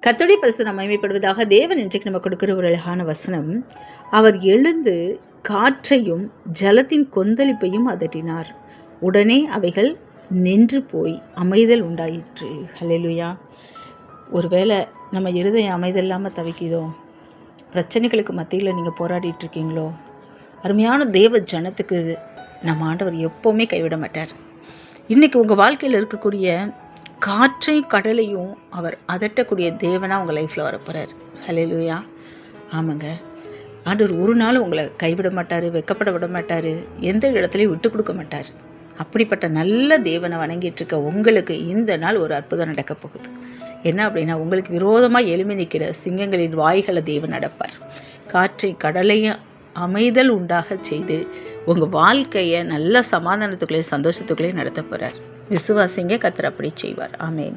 கர்த்தருடைய பரிசுத்தம் மகிமைப்படுவதாக. தேவன் இன்றைக்கு நம்ம கொடுக்கிற ஒரு அழகான வசனம், அவர் எழுந்து காற்றையும் ஜலத்தின் கொந்தளிப்பையும் அதட்டினார், உடனே அவைகள் நின்று போய் அமைதல் உண்டாயிற்று. ஹல்லேலூயா. ஒருவேளை நம்ம இருதயம் அமைதல் இல்லாமல் தவிக்குதோ, பிரச்சனைகளுக்கு மத்தியில் நீங்கள் போராடிட்டு இருக்கீங்களோ, அருமையான தேவ ஜனத்துக்கு நம்ம ஆண்டவர் எப்போவுமே கைவிட மாட்டார். இன்றைக்கி உங்கள் வாழ்க்கையில் இருக்கக்கூடிய காற்றையும் கடலையும் அவர் அதட்டக்கூடிய தேவனாக உங்கள் லைஃப்பில் வரப்போகிறார். ஹல்லேலூயா. ஆமாங்க, ஆண்டவர் ஒரு நாள் உங்களை கைவிட மாட்டார், வெக்கப்பட விட மாட்டார், எந்த இடத்துலையும் விட்டு கொடுக்க மாட்டார். அப்படிப்பட்ட நல்ல தேவனை வணங்கிட்டு இருக்க உங்களுக்கு இந்த நாள் ஒரு அற்புதம் நடக்க போகுது. என்ன அப்படின்னா, உங்களுக்கு விரோதமாக எழுமி நிற்கிற சிங்கங்களின் வாய்களை தேவன் அடப்பார். காற்றை கடலையும் அமைதல் உண்டாக செய்து உங்கள் வாழ்க்கையை நல்ல சமாதானத்துக்குள்ளேயும் சந்தோஷத்துக்குள்ளேயும் நடத்த போகிறார். விசுவாசிங்க, கர்த்தர் அப்படி செய்வார். ஆமென்.